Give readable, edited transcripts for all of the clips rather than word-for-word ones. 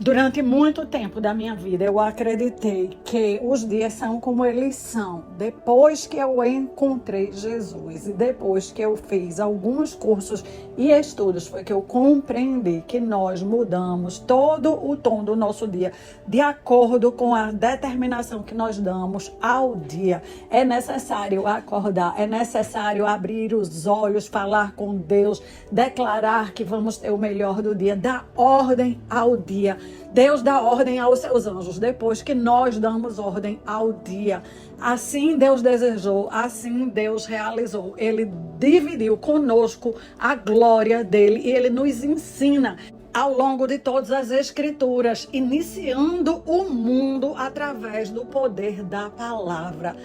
Durante muito tempo da minha vida, eu acreditei que os dias são como eles são. Depois que eu encontrei Jesus e depois que eu fiz alguns cursos e estudos, foi que eu compreendi que nós mudamos todo o tom do nosso dia de acordo com a determinação que nós damos ao dia. É necessário acordar, é necessário abrir os olhos, falar com Deus, declarar que vamos ter o melhor do dia, dar ordem ao dia. Deus dá ordem aos seus anjos depois que nós damos ordem ao dia. Assim Deus desejou, assim Deus realizou. Ele dividiu conosco a glória dele e ele nos ensina ao longo de todas as escrituras, iniciando o mundo através do poder da palavra.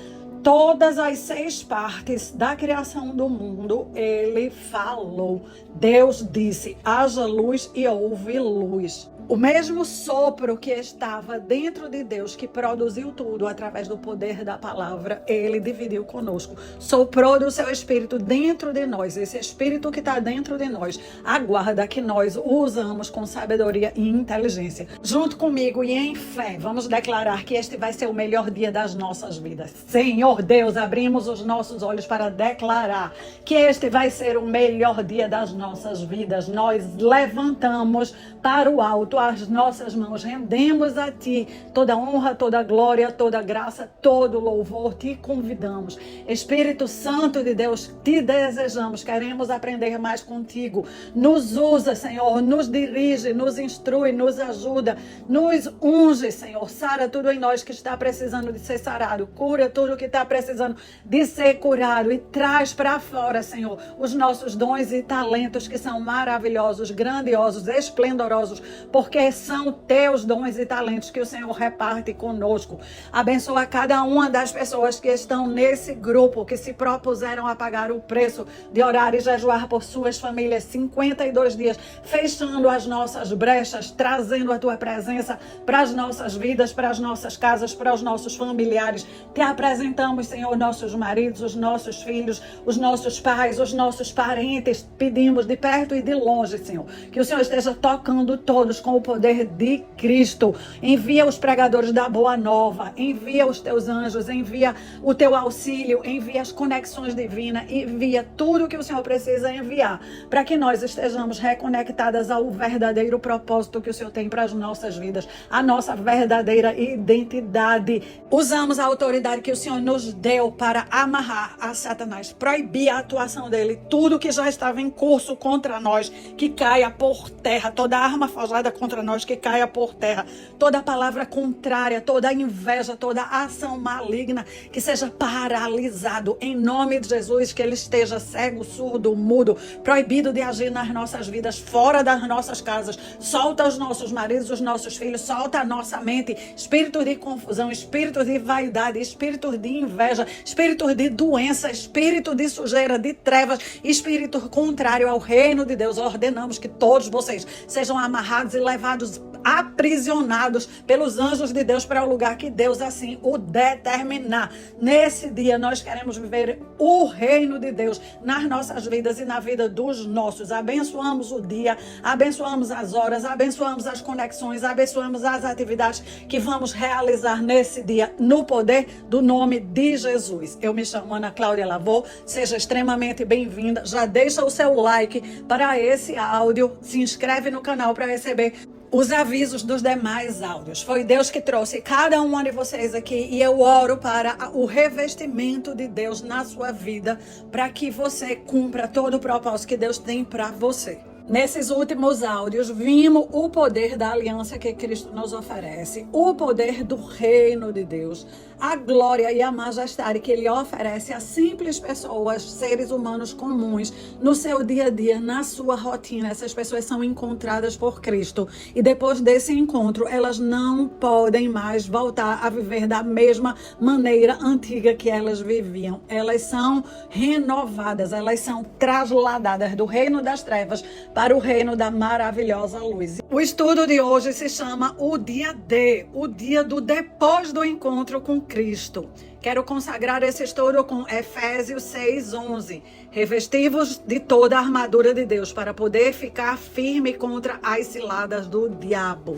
Todas as 6 partes da criação do mundo, ele falou. Deus disse, haja luz e houve luz. O mesmo sopro que estava dentro de Deus, que produziu tudo através do poder da palavra, ele dividiu conosco. Soprou do seu espírito dentro de nós. Esse espírito que está dentro de nós aguarda que nós o usamos com sabedoria e inteligência. Junto comigo e em fé, vamos declarar que este vai ser o melhor dia das nossas vidas. Senhor Deus, abrimos os nossos olhos para declarar que este vai ser o melhor dia das nossas vidas. Nós levantamos para o alto as nossas mãos, rendemos a Ti toda honra, toda glória, toda graça, todo louvor. Te convidamos, Espírito Santo de Deus, te desejamos, queremos aprender mais contigo. Nos usa, Senhor, nos dirige, nos instrui, nos ajuda, nos unge, Senhor. Sara tudo em nós que está precisando de ser sarado, cura tudo que está precisando de ser curado e traz para fora, Senhor, os nossos dons e talentos que são maravilhosos, grandiosos, esplendorosos, porque são teus dons e talentos que o Senhor reparte conosco. Abençoa cada uma das pessoas que estão nesse grupo, que se propuseram a pagar o preço de orar e jejuar por suas famílias 52 dias, fechando as nossas brechas, trazendo a tua presença para as nossas vidas, para as nossas casas, para os nossos familiares. Te apresentamos, Senhor, nossos maridos, os nossos filhos, os nossos pais, os nossos parentes. Pedimos de perto e de longe, Senhor, que o Senhor esteja tocando todos com o poder de Cristo. Envia os pregadores da boa nova, envia os teus anjos, envia o teu auxílio, envia as conexões divinas, envia tudo que o Senhor precisa enviar, para que nós estejamos reconectadas ao verdadeiro propósito que o Senhor tem para as nossas vidas, a nossa verdadeira identidade. Usamos a autoridade que o Senhor nos deu para amarrar a Satanás, proibir a atuação dele, tudo que já estava em curso contra nós, que caia por terra, toda arma forjada contra nós que caia por terra, toda palavra contrária, toda inveja, toda ação maligna que seja paralisado em nome de Jesus, que ele esteja cego, surdo, mudo, proibido de agir nas nossas vidas, fora das nossas casas. Solta os nossos maridos, os nossos filhos, solta a nossa mente, espírito de confusão, espírito de vaidade, espírito de inveja, espírito de doença, espírito de sujeira, de trevas, espírito contrário ao reino de Deus. Ordenamos que todos vocês sejam amarrados e levados, aprisionados pelos anjos de Deus para o lugar que Deus assim o determinar. Nesse dia nós queremos viver o reino de Deus nas nossas vidas e na vida dos nossos. Abençoamos o dia, abençoamos as horas, abençoamos as conexões, abençoamos as atividades que vamos realizar nesse dia no poder do nome de Jesus. Eu me chamo Ana Cláudia Lavô, seja extremamente bem-vinda. Já deixa o seu like para esse áudio, se inscreve no canal para receber os avisos dos demais áudios. Foi Deus que trouxe cada um de vocês aqui e eu oro para o revestimento de Deus na sua vida, para que você cumpra todo o propósito que Deus tem para você. Nesses últimos áudios, vimos o poder da aliança que Cristo nos oferece, o poder do reino de Deus, a glória e a majestade que Ele oferece a simples pessoas, seres humanos comuns, no seu dia a dia, na sua rotina. Essas pessoas são encontradas por Cristo e depois desse encontro, elas não podem mais voltar a viver da mesma maneira antiga que elas viviam. Elas são renovadas, elas são trasladadas do reino das trevas para o reino da maravilhosa luz. O estudo de hoje se chama o dia D, o dia do depois do encontro com Cristo. Quero consagrar esse estudo com Efésios 6:11. Revestivos de toda a armadura de Deus para poder ficar firme contra as ciladas do diabo.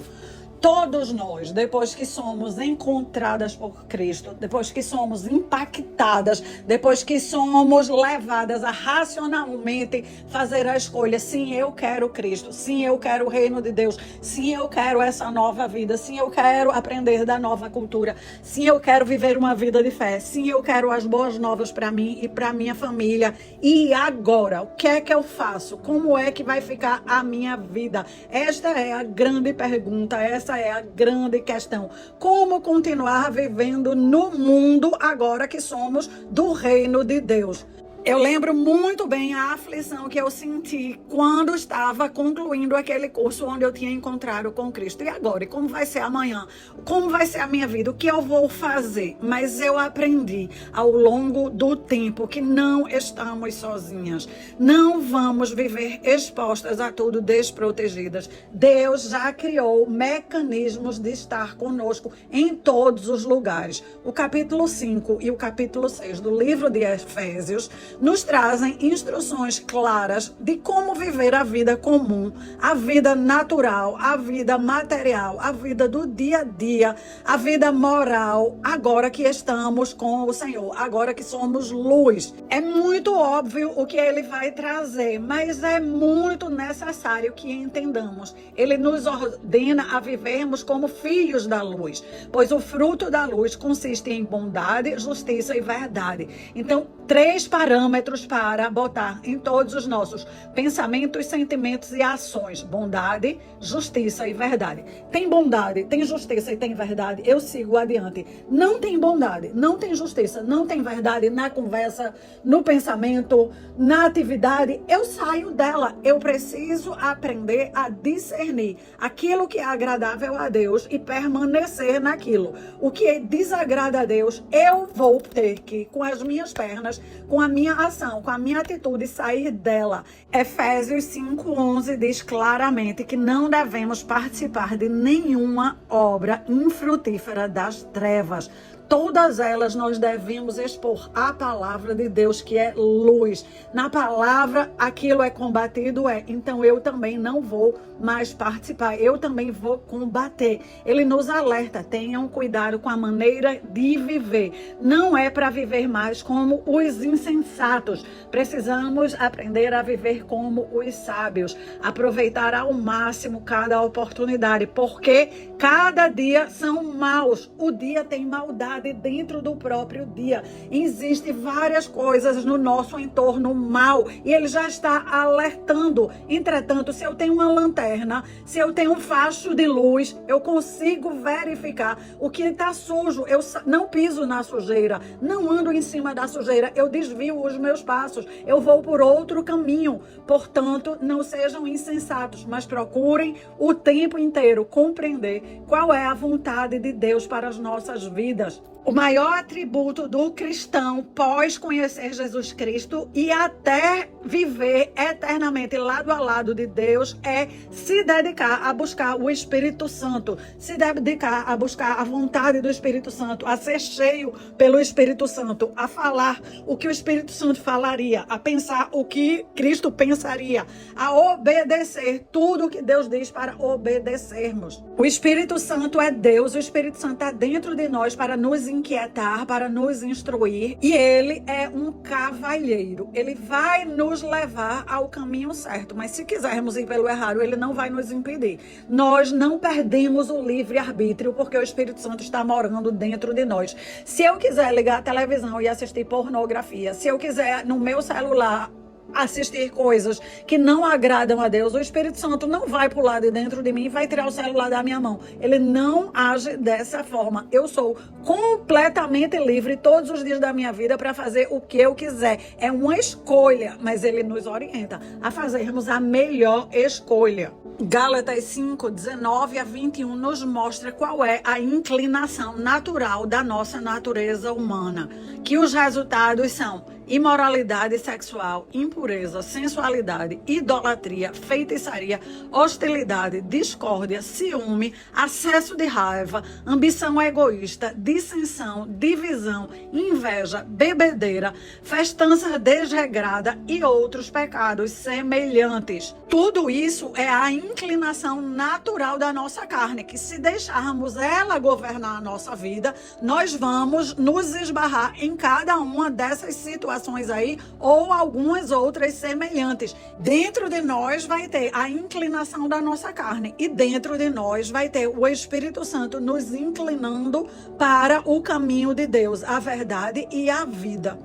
Todos nós, depois que somos encontradas por Cristo, depois que somos impactadas, depois que somos levadas a racionalmente fazer a escolha, sim, eu quero Cristo, sim, eu quero o reino de Deus, sim, eu quero essa nova vida, sim, eu quero aprender da nova cultura, sim, eu quero viver uma vida de fé, sim, eu quero as boas novas para mim e para minha família. E agora, o que é que eu faço? Como é que vai ficar a minha vida? Esta é a grande pergunta, essa é a grande questão. Como continuar vivendo no mundo agora que somos do reino de Deus? Eu lembro muito bem a aflição que eu senti quando estava concluindo aquele curso onde eu tinha encontrado com Cristo. E agora? E como vai ser amanhã? Como vai ser a minha vida? O que eu vou fazer? Mas eu aprendi ao longo do tempo que não estamos sozinhas. Não vamos viver expostas a tudo, desprotegidas. Deus já criou mecanismos de estar conosco em todos os lugares. O capítulo 5 e o capítulo 6 do livro de Efésios nos trazem instruções claras de como viver a vida comum, a vida natural, a vida material, a vida do dia a dia, a vida moral, agora que estamos com o Senhor, agora que somos luz. É muito óbvio o que ele vai trazer, mas é muito necessário que entendamos. Ele nos ordena a vivermos como filhos da luz, pois o fruto da luz consiste em bondade, justiça e verdade. Então, 3 parâmetros para botar em todos os nossos pensamentos, sentimentos e ações: bondade, justiça e verdade. Tem bondade, tem justiça e tem verdade, eu sigo adiante. Não tem bondade, não tem justiça, não tem verdade na conversa, no pensamento, na atividade, eu saio dela. Eu preciso aprender a discernir aquilo que é agradável a Deus e permanecer naquilo. O que desagrada a Deus, eu vou ter que, com as minhas pernas, com a minha ação, com a minha atitude, sair dela. Efésios 5:11 diz claramente que não devemos participar de nenhuma obra infrutífera das trevas. Todas elas nós devemos expor a palavra de Deus, que é luz. Na palavra, aquilo é combatido, então eu também não vou mais participar, eu também vou combater. Ele nos alerta: tenham cuidado com a maneira de viver. Não é para viver mais como os insensatos. Precisamos aprender a viver como os sábios, aproveitar ao máximo cada oportunidade, porque cada dia são maus. O dia tem maldade dentro do próprio dia. Existem várias coisas no nosso entorno mal e ele já está alertando. Entretanto, se eu tenho uma lanterna, se eu tenho um facho de luz, eu consigo verificar o que está sujo. Eu não piso na sujeira, não ando em cima da sujeira, eu desvio os meus passos, eu vou por outro caminho. Portanto, não sejam insensatos, mas procurem o tempo inteiro compreender qual é a vontade de Deus para as nossas vidas. O maior atributo do cristão pós conhecer Jesus Cristo e até viver eternamente lado a lado de Deus é se dedicar a buscar o Espírito Santo, se dedicar a buscar a vontade do Espírito Santo, a ser cheio pelo Espírito Santo, a falar o que o Espírito Santo falaria, a pensar o que Cristo pensaria, a obedecer tudo o que Deus diz para obedecermos. O Espírito Santo é Deus, o Espírito Santo está dentro de nós para nos inquietar, para nos instruir, e ele é um cavalheiro. Ele vai nos levar ao caminho certo, mas se quisermos ir pelo errado, ele não vai nos impedir. Nós não perdemos o livre-arbítrio porque o Espírito Santo está morando dentro de nós. Se eu quiser ligar a televisão e assistir pornografia, se eu quiser no meu celular assistir coisas que não agradam a Deus, o Espírito Santo não vai pular de dentro de mim e vai tirar o celular da minha mão. Ele não age dessa forma. Eu sou completamente livre todos os dias da minha vida para fazer o que eu quiser. É uma escolha, mas ele nos orienta a fazermos a melhor escolha. Gálatas 5:19-21 nos mostra qual é a inclinação natural da nossa natureza humana, que os resultados são imoralidade sexual, impureza, sensualidade, idolatria, feitiçaria, hostilidade, discórdia, ciúme, acesso de raiva, ambição egoísta, dissensão, divisão, inveja, bebedeira, festança desregrada e outros pecados semelhantes. Tudo isso é a inclinação natural da nossa carne, que se deixarmos ela governar a nossa vida, nós vamos nos esbarrar em cada uma dessas situações aí ou algumas outras semelhantes. Dentro de nós vai ter a inclinação da nossa carne e dentro de nós vai ter o Espírito Santo nos inclinando para o caminho de Deus, a verdade e a vida.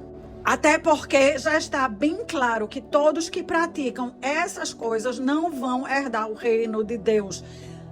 Até porque já está bem claro que todos que praticam essas coisas não vão herdar o reino de Deus.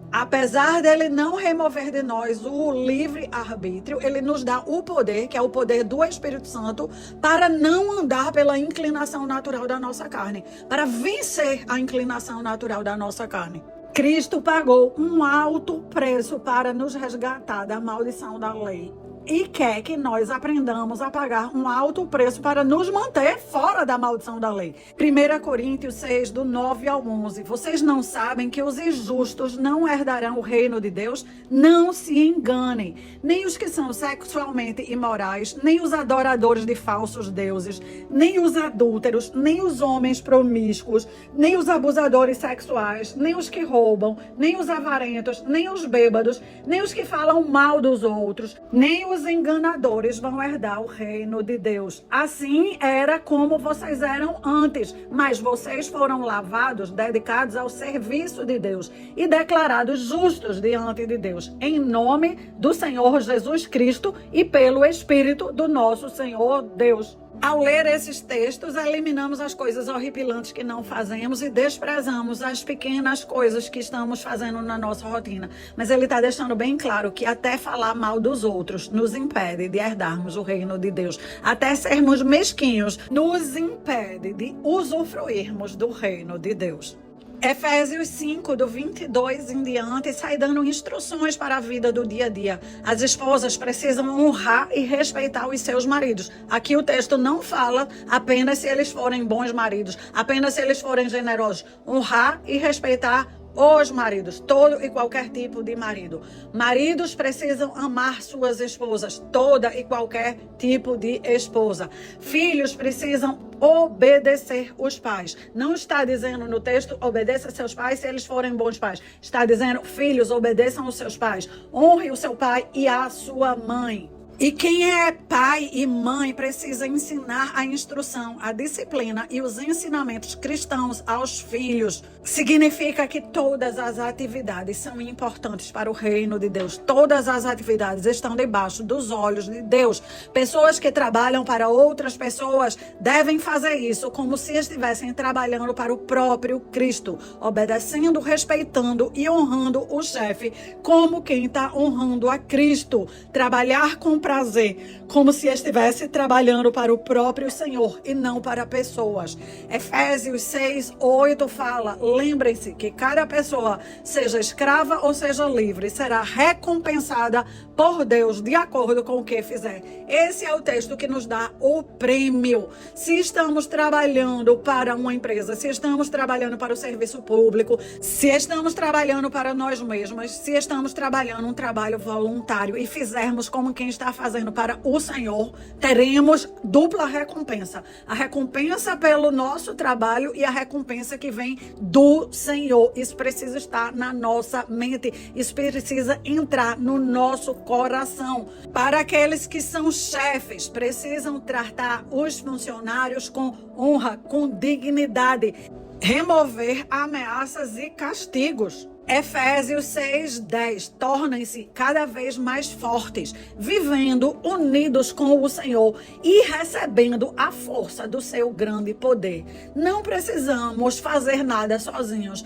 Apesar dele não remover de nós o livre-arbítrio, ele nos dá o poder, que é o poder do Espírito Santo, para não andar pela inclinação natural da nossa carne, para vencer a inclinação natural da nossa carne. Cristo pagou um alto preço para nos resgatar da maldição da lei. E quer que nós aprendamos a pagar um alto preço para nos manter fora da maldição da lei. 1 Coríntios 6, do 9 ao 11. Vocês não sabem que os injustos não herdarão o reino de Deus? Não se enganem. Nem os que são sexualmente imorais, nem os adoradores de falsos deuses, nem os adúlteros, nem os homens promíscuos, nem os abusadores sexuais, nem os que roubam, nem os avarentos, nem os bêbados, nem os que falam mal dos outros, nem os enganadores vão herdar o reino de Deus. Assim era como vocês eram antes, mas vocês foram lavados, dedicados ao serviço de Deus e declarados justos diante de Deus, em nome do Senhor Jesus Cristo e pelo Espírito do nosso Senhor Deus. Ao ler esses textos, eliminamos as coisas horripilantes que não fazemos e desprezamos as pequenas coisas que estamos fazendo na nossa rotina. Mas ele está deixando bem claro que até falar mal dos outros nos impede de herdarmos o reino de Deus. Até sermos mesquinhos nos impede de usufruirmos do reino de Deus. Efésios 5, do 22 em diante, sai dando instruções para a vida do dia a dia. As esposas precisam honrar e respeitar os seus maridos. Aqui o texto não fala apenas se eles forem bons maridos, apenas se eles forem generosos. Honrar e respeitar os maridos, todo e qualquer tipo de marido. Maridos precisam amar suas esposas, toda e qualquer tipo de esposa. Filhos precisam obedecer os pais. Não está dizendo no texto, obedeça seus pais se eles forem bons pais. Está dizendo, filhos, obedeçam os seus pais. Honre o seu pai e a sua mãe. E quem é pai e mãe precisa ensinar a instrução, a disciplina e os ensinamentos cristãos aos filhos. Significa que todas as atividades são importantes para o reino de Deus. Todas as atividades estão debaixo dos olhos de Deus. Pessoas que trabalham para outras pessoas devem fazer isso como se estivessem trabalhando para o próprio Cristo, obedecendo, respeitando e honrando o chefe como quem está honrando a Cristo. Trabalhar com prazer, como se estivesse trabalhando para o próprio Senhor e não para pessoas. Efésios 6, 8 fala, lembrem-se que cada pessoa, seja escrava ou seja livre, será recompensada por Deus de acordo com o que fizer. Esse é o texto que nos dá o prêmio. Se estamos trabalhando para uma empresa, se estamos trabalhando para o serviço público, se estamos trabalhando para nós mesmos, se estamos trabalhando um trabalho voluntário e fizermos como quem está fazendo para o Senhor, teremos dupla recompensa. A recompensa pelo nosso trabalho e a recompensa que vem do Senhor. Isso precisa estar na nossa mente. Isso precisa entrar no nosso coração. Para aqueles que são chefes, precisam tratar os funcionários com honra, com dignidade, remover ameaças e castigos. Efésios 6:10, tornem-se cada vez mais fortes, vivendo unidos com o Senhor e recebendo a força do seu grande poder. Não precisamos fazer nada sozinhos.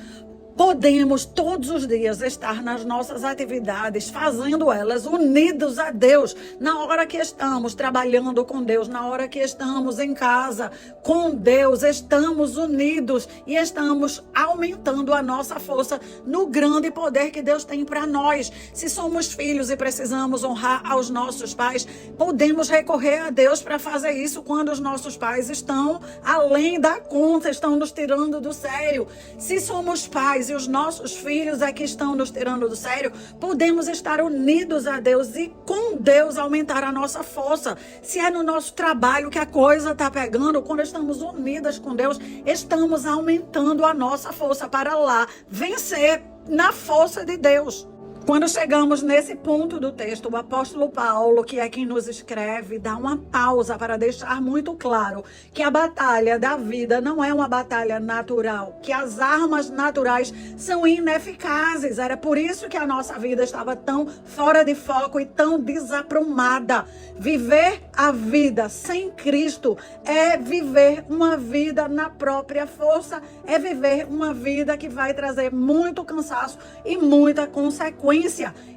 podemos todos os dias estar nas nossas atividades, fazendo elas unidos a Deus, na hora que estamos trabalhando com Deus, na hora que estamos em casa com Deus, estamos unidos e estamos aumentando a nossa força no grande poder que Deus tem para nós. Se somos filhos e precisamos honrar aos nossos pais, podemos recorrer a Deus para fazer isso quando os nossos pais estão além da conta, estão nos tirando do sério. Se somos pais e os nossos filhos é que estão nos tirando do sério, podemos estar unidos a Deus e com Deus aumentar a nossa força. Se é no nosso trabalho que a coisa está pegando, quando estamos unidas com Deus, estamos aumentando a nossa força para lá vencer na força de Deus. Quando chegamos nesse ponto do texto, o apóstolo Paulo, que é quem nos escreve, dá uma pausa para deixar muito claro que a batalha da vida não é uma batalha natural, que as armas naturais são ineficazes. Era por isso que a nossa vida estava tão fora de foco e tão desaprumada. Viver a vida sem Cristo é viver uma vida na própria força, é viver uma vida que vai trazer muito cansaço e muita consequência.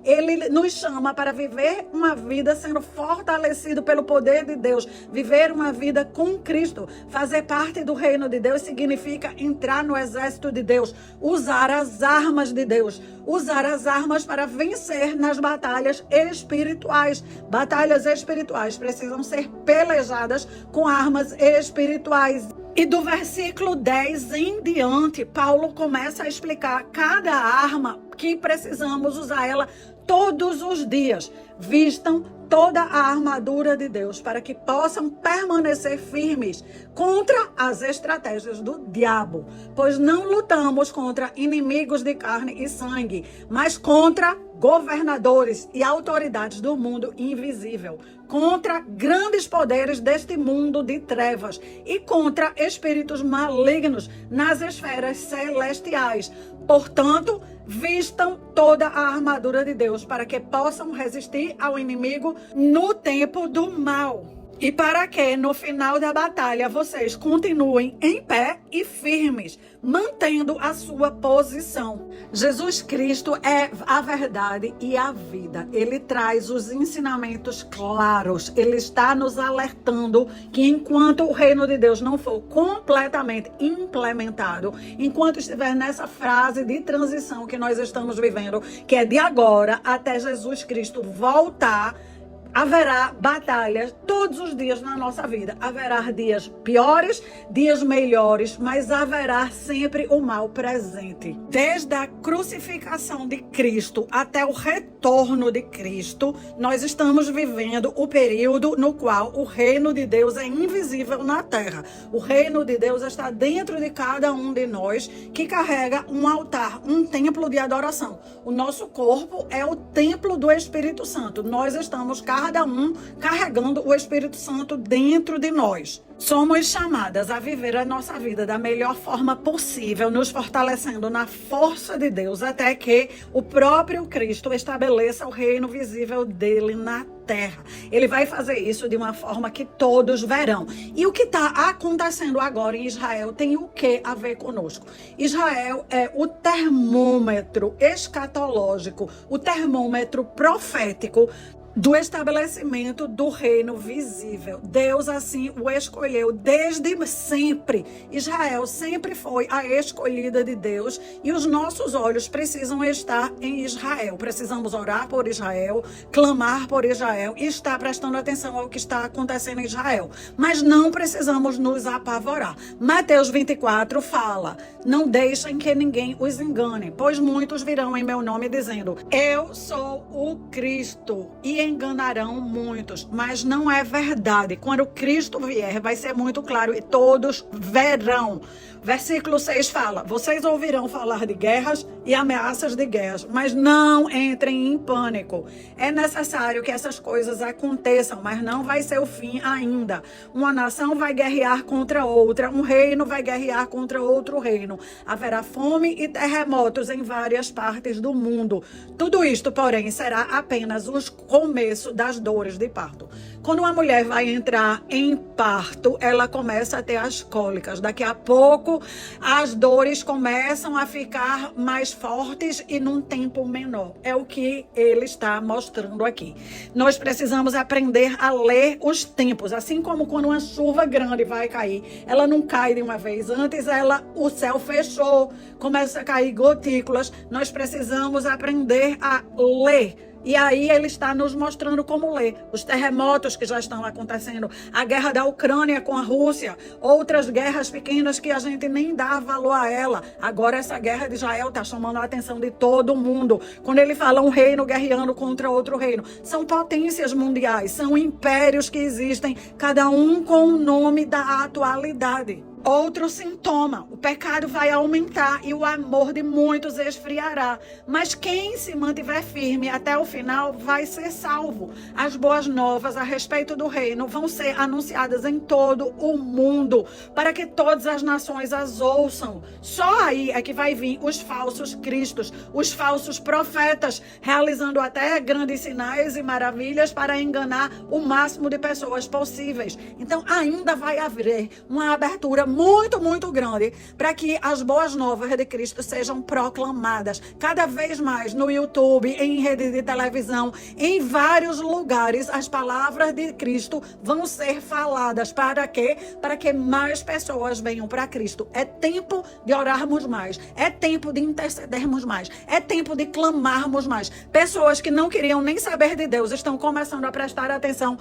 Ele nos chama para viver uma vida sendo fortalecido pelo poder de Deus, viver uma vida com Cristo. Fazer parte do reino de Deus significa entrar no exército de Deus, usar as armas de Deus, usar as armas para vencer nas batalhas espirituais. Batalhas espirituais precisam ser pelejadas com armas espirituais. E do versículo 10 em diante, Paulo começa a explicar cada arma que precisamos usar ela todos os dias. Vistam toda a armadura de Deus para que possam permanecer firmes contra as estratégias do diabo. Pois não lutamos contra inimigos de carne e sangue, mas contra governadores e autoridades do mundo invisível, contra grandes poderes deste mundo de trevas e contra espíritos malignos nas esferas celestiais. Portanto, vistam toda a armadura de Deus para que possam resistir ao inimigo no tempo do mal. E para que no final da batalha vocês continuem em pé e firmes, mantendo a sua posição. Jesus Cristo é a verdade e a vida. Ele traz os ensinamentos claros. Ele está nos alertando que enquanto o reino de Deus não for completamente implementado, enquanto estiver nessa fase de transição que nós estamos vivendo, que é de agora até Jesus Cristo voltar, haverá batalhas todos os dias na nossa vida. Haverá dias piores, dias melhores, mas haverá sempre o mal presente. Desde a crucificação de Cristo até o retorno de Cristo, nós estamos vivendo o período no qual o reino de Deus é invisível na terra. O reino de Deus está dentro de cada um de nós, que carrega um altar, um templo de adoração. O nosso corpo é o templo do Espírito Santo. Nós estamos cada um carregando o Espírito Santo dentro de nós. Somos chamadas a viver a nossa vida da melhor forma possível, nos fortalecendo na força de Deus, até que o próprio Cristo estabeleça o reino visível dele na terra. Ele vai fazer isso de uma forma que todos verão. E o que está acontecendo agora em Israel tem o que a ver conosco? Israel é o termômetro escatológico, o termômetro profético do estabelecimento do reino visível. Deus assim o escolheu desde sempre. Israel sempre foi a escolhida de Deus e os nossos olhos precisam estar em Israel. Precisamos orar por Israel, clamar por Israel e estar prestando atenção ao que está acontecendo em Israel. Mas não precisamos nos apavorar. Mateus 24 fala: não deixem que ninguém os engane, pois muitos virão em meu nome dizendo: eu sou o Cristo, e enganarão muitos, mas não é verdade. Quando Cristo vier, vai ser muito claro e todos verão. Versículo 6 fala: vocês ouvirão falar de guerras e ameaças de guerras, mas não entrem em pânico. É necessário que essas coisas aconteçam, mas não vai ser o fim ainda. Uma nação vai guerrear contra outra, um reino vai guerrear contra outro reino. Haverá fome e terremotos em várias partes do mundo. Tudo isto, porém, será apenas os começos começo das dores de parto. Quando uma mulher vai entrar em parto, ela começa a ter as cólicas. Daqui a pouco, as dores começam a ficar mais fortes e num tempo menor. É o que ele está mostrando aqui. Nós precisamos aprender a ler os tempos. Assim como quando uma chuva grande vai cair, ela não cai de uma vez. Antes, o céu fechou, começa a cair gotículas. Nós precisamos aprender a ler. E aí ele está nos mostrando como ler. Os terremotos que já estão acontecendo, a guerra da Ucrânia com a Rússia, outras guerras pequenas que a gente nem dá valor a ela. Agora essa guerra de Israel está chamando a atenção de todo mundo. Quando ele fala um reino guerreando contra outro reino, são potências mundiais, são impérios que existem, cada um com o nome da atualidade. Outro sintoma, o pecado vai aumentar e o amor de muitos esfriará. Mas quem se mantiver firme até o final vai ser salvo. As boas novas a respeito do reino vão ser anunciadas em todo o mundo, para que todas as nações as ouçam. Só aí é que vai vir os falsos cristos, os falsos profetas, realizando até grandes sinais e maravilhas para enganar o máximo de pessoas possíveis. Então ainda vai haver uma abertura muito grande para que as boas novas de Cristo sejam proclamadas cada vez mais no YouTube, em rede de televisão, em vários lugares. As palavras de Cristo vão ser faladas. Para quê? Para que mais pessoas venham para Cristo. É tempo de orarmos mais, é tempo de intercedermos mais, é tempo de clamarmos mais. Pessoas que não queriam nem saber de Deus estão começando a prestar atenção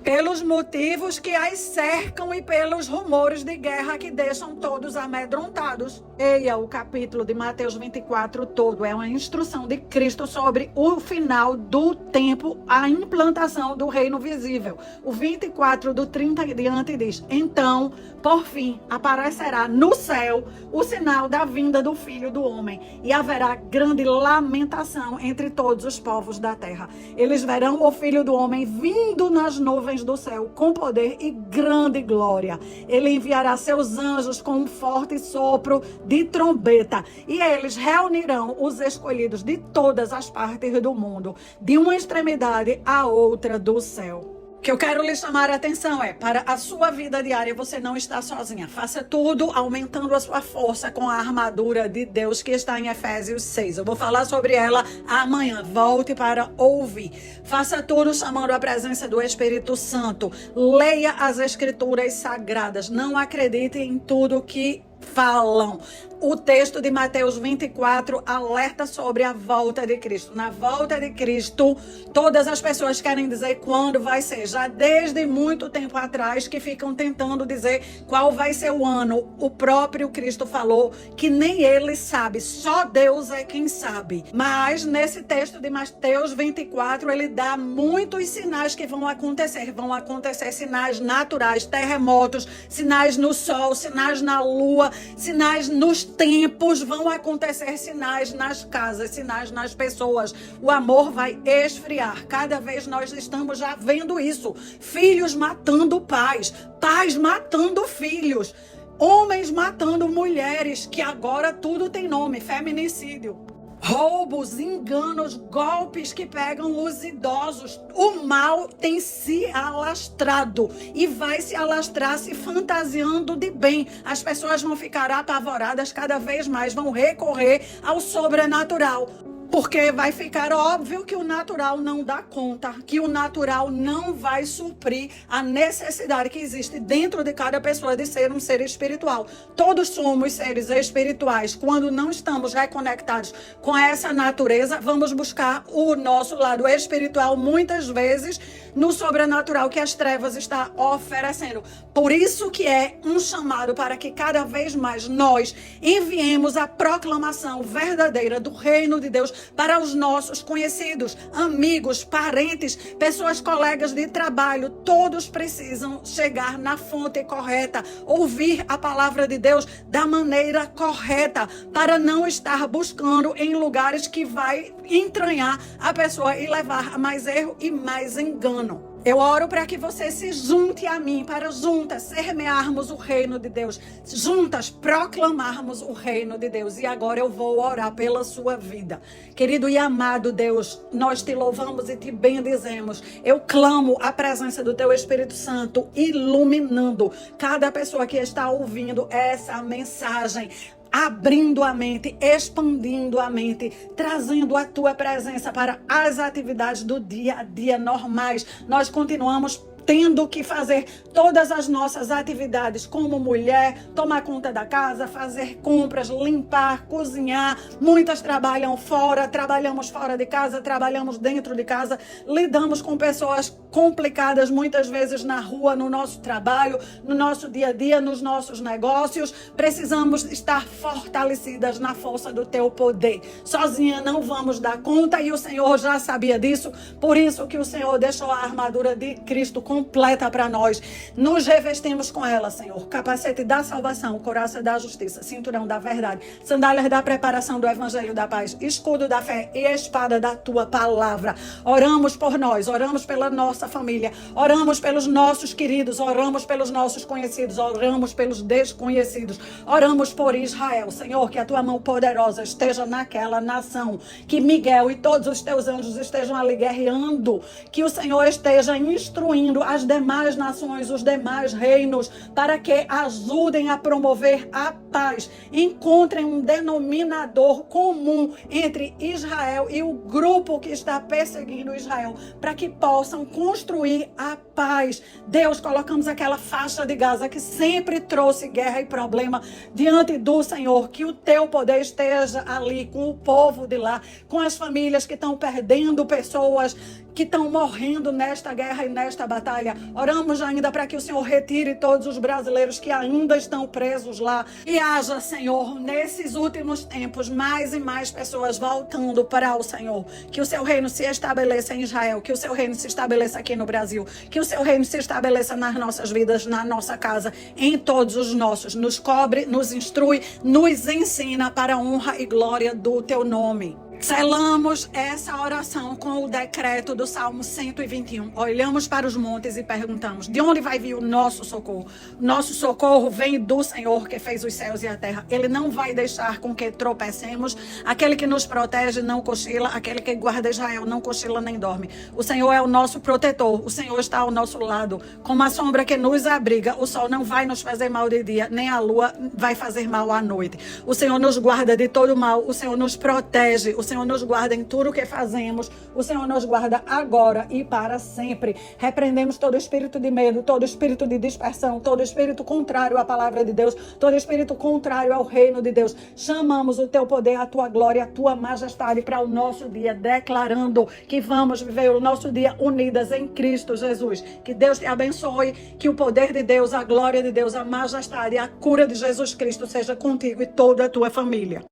pelos motivos que as cercam e pelos rumores de guerra que deixam todos amedrontados. Leia o capítulo de Mateus 24 todo. É uma instrução de Cristo sobre o final do tempo, a implantação do reino visível. O 24 do 30 em diante diz: então, por fim, aparecerá no céu o sinal da vinda do Filho do Homem, e haverá grande lamentação entre todos os povos da terra. Eles verão o Filho do Homem vindo nas nuvens do céu com poder e grande glória. Ele enviará seus anjos com um forte sopro de trombeta, e eles reunirão os escolhidos de todas as partes do mundo, de uma extremidade à outra do céu. O que eu quero lhe chamar a atenção é, para a sua vida diária, você não está sozinha. Faça tudo aumentando a sua força com a armadura de Deus que está em Efésios 6. Eu vou falar sobre ela amanhã. Volte para ouvir. Faça tudo chamando a presença do Espírito Santo. Leia as Escrituras Sagradas. Não acredite em tudo que falam. O texto de Mateus 24 alerta sobre a volta de Cristo. Na volta de Cristo, todas as pessoas querem dizer quando vai ser. Já desde muito tempo atrás que ficam tentando dizer qual vai ser o ano. O próprio Cristo falou que nem ele sabe, só Deus é quem sabe. Mas nesse texto de Mateus 24, ele dá muitos sinais que vão acontecer. Vão acontecer sinais naturais, terremotos, sinais no sol, sinais na lua, sinais nos tempos, vão acontecer sinais nas casas, sinais nas pessoas. O amor vai esfriar. Cada vez nós estamos já vendo isso. Filhos matando pais, pais matando filhos, homens matando mulheres, que agora tudo tem nome, feminicídio. Roubos, enganos, golpes que pegam os idosos. O mal tem se alastrado e vai se alastrar se fantasiando de bem. As pessoas vão ficar apavoradas cada vez mais, vão recorrer ao sobrenatural. Porque vai ficar óbvio que o natural não dá conta, que o natural não vai suprir a necessidade que existe dentro de cada pessoa de ser um ser espiritual. Todos somos seres espirituais. Quando não estamos reconectados com essa natureza, vamos buscar o nosso lado espiritual, muitas vezes, no sobrenatural que as trevas estão oferecendo. Por isso que é um chamado para que cada vez mais nós enviemos a proclamação verdadeira do reino de Deus para os nossos conhecidos, amigos, parentes, pessoas, colegas de trabalho. Todos precisam chegar na fonte correta, ouvir a palavra de Deus da maneira correta, para não estar buscando em lugares que vai entranhar a pessoa e levar a mais erro e mais engano. Eu oro para que você se junte a mim, para juntas semearmos o reino de Deus, juntas proclamarmos o reino de Deus. E agora eu vou orar pela sua vida. Querido e amado Deus, nós te louvamos e te bendizemos. Eu clamo a presença do teu Espírito Santo iluminando cada pessoa que está ouvindo essa mensagem, abrindo a mente, expandindo a mente, trazendo a tua presença para as atividades do dia a dia normais. Nós continuamos tendo que fazer todas as nossas atividades como mulher, tomar conta da casa, fazer compras, limpar, cozinhar. Muitas trabalham fora, trabalhamos fora de casa, trabalhamos dentro de casa, lidamos com pessoas complicadas muitas vezes na rua, no nosso trabalho, no nosso dia a dia, nos nossos negócios. Precisamos estar fortalecidas na força do teu poder. Sozinha não vamos dar conta e o Senhor já sabia disso, por isso que o Senhor deixou a armadura de Cristo completa para nós. Nos revestimos com ela, Senhor. Capacete da salvação, couraça da justiça, cinturão da verdade, sandálias da preparação do evangelho da paz, escudo da fé e espada da tua palavra. Oramos por nós, oramos pela nossa família, oramos pelos nossos queridos, oramos pelos nossos conhecidos, oramos pelos desconhecidos, oramos por Israel. Senhor, que a tua mão poderosa esteja naquela nação, que Miguel e todos os teus anjos estejam ali guerreando, que o Senhor esteja instruindo as demais nações, os demais reinos, para que ajudem a promover a paz, encontrem um denominador comum entre Israel e o grupo que está perseguindo Israel, para que possam construir a paz. Deus, colocamos aquela faixa de Gaza que sempre trouxe guerra e problema diante do Senhor, que o teu poder esteja ali com o povo de lá, com as famílias que estão perdendo pessoas, que estão morrendo nesta guerra e nesta batalha. Oramos ainda para que o Senhor retire todos os brasileiros que ainda estão presos lá. E haja, Senhor, nesses últimos tempos, mais e mais pessoas voltando para o Senhor. Que o seu reino se estabeleça em Israel, que o seu reino se estabeleça aqui no Brasil, que o seu reino se estabeleça nas nossas vidas, na nossa casa, em todos os nossos. Nos cobre, nos instrui, nos ensina para a honra e glória do teu nome. Selamos essa oração com o decreto do Salmo 121. Olhamos para os montes e perguntamos: de onde vai vir o nosso socorro? Nosso socorro vem do Senhor que fez os céus e a terra. Ele não vai deixar com que tropecemos. Aquele que nos protege não cochila. Aquele que guarda Israel não cochila nem dorme. O Senhor é o nosso protetor. O Senhor está ao nosso lado. Como a sombra que nos abriga, o sol não vai nos fazer mal de dia, nem a lua vai fazer mal à noite. O Senhor nos guarda de todo mal. O Senhor nos protege. O Senhor nos guarda em tudo o que fazemos. O Senhor nos guarda agora e para sempre. Repreendemos todo espírito de medo, todo espírito de dispersão, todo espírito contrário à palavra de Deus, todo espírito contrário ao reino de Deus. Chamamos o teu poder, a tua glória, a tua majestade para o nosso dia, declarando que vamos viver o nosso dia unidas em Cristo Jesus. Que Deus te abençoe, que o poder de Deus, a glória de Deus, a majestade e a cura de Jesus Cristo seja contigo e toda a tua família.